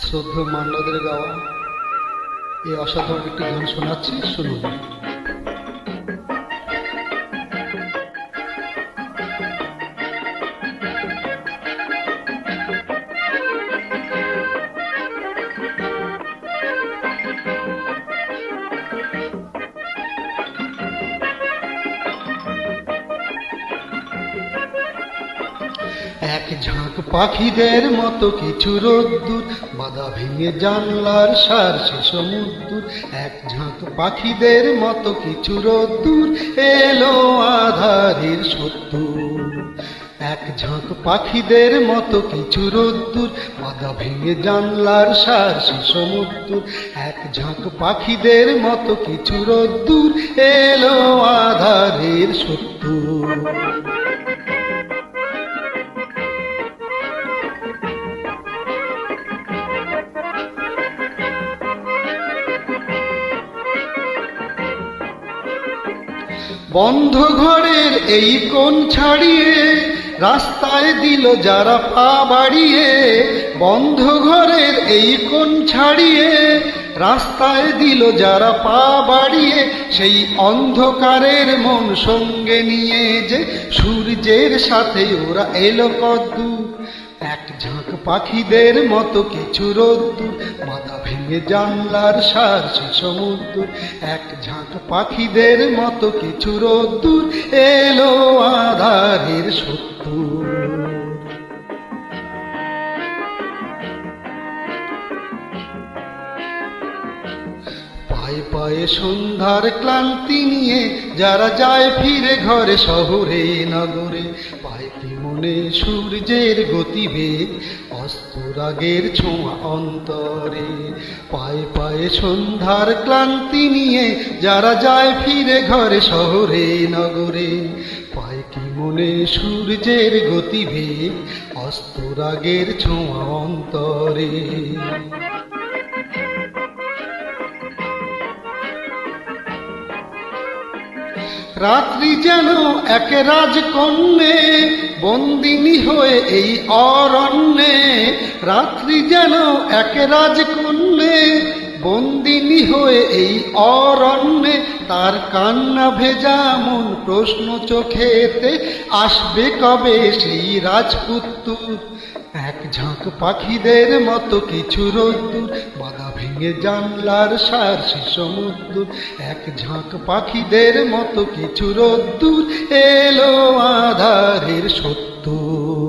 শ্রদ্ধেয় মান্যদের গাওয়া এই অসাধারণ একটি গান শোনাচ্ছি, শুনুন। এক ঝাঁক পাখিদের মতো কিছু রোদ্দুর, বাধা ভেঙে জানলার সার সে সমুদ্র। এক ঝাঁক পাখিদের মতো কিছু রোদ্দুর, এলো আধারের সত্তর। এক ঝাঁক পাখিদের মতো কিছু রোদ্দুর, বাধা ভেঙে জানলার সার সে সমুদ্র। এক ঝাঁক পাখিদের মতো কিছু রোদ্দুর, এলো আধারের সত্তর। বন্ধ ঘরের এই কোণ ছাড়িয়ে রাস্তায় দিল যারা পা বাড়িয়ে। বন্ধ ঘরের এই কোণ ছাড়িয়ে রাস্তায় দিল যারা পা বাড়িয়ে। সেই অন্ধকারের মন সঙ্গে নিয়ে যে সূর্যের সাথে ওরা এলো কদ্দূর। এক ঝাঁক পাখিদের মতো কিছু রোদ্দুর, মাথা ভেঙে জানলার সার সে সমুদ্র। এক ঝাঁক পাখিদের মতো কিছু রোদ্দুর, এলো আধারের সত্তর। পায়ে পায়ে সন্ধ্যার ক্লান্তি নিয়ে যারা যায় ফিরে ঘরে শহরে নগরে। পায় কি মনে সূর্যের গতিবেগ, অস্তরাগের ছোঁয়া অন্তরে। পায়ে পায়ে সন্ধ্যার ক্লান্তি নিয়ে যারা যায় ফিরে ঘরে শহরে নগরে। পায় কি মনে সূর্যের গতিবেগ, অস্তরাগের ছোঁয়া অন্তরে। রাত্রি যেন এক রাজকন্যে, বন্দিনী হয়ে এই অরণ্যে। রাত্রি যেন এক রাজকন্যে, বন্দিনী হয়ে এই অরণ্যে। তার কান্না ভেজা মন প্রশ্ন চোখেতে, আসবে কবে সেই রাজপুত্তুর। এক ঝাঁক পাখিদের মতো কিছু রোদ্দুর, বাধা ভেঙে জানলার সার সে সমুদ্র। এক ঝাঁক পাখিদের মতো কিছু রোদ্দুর, এলো আধারের সত্তর।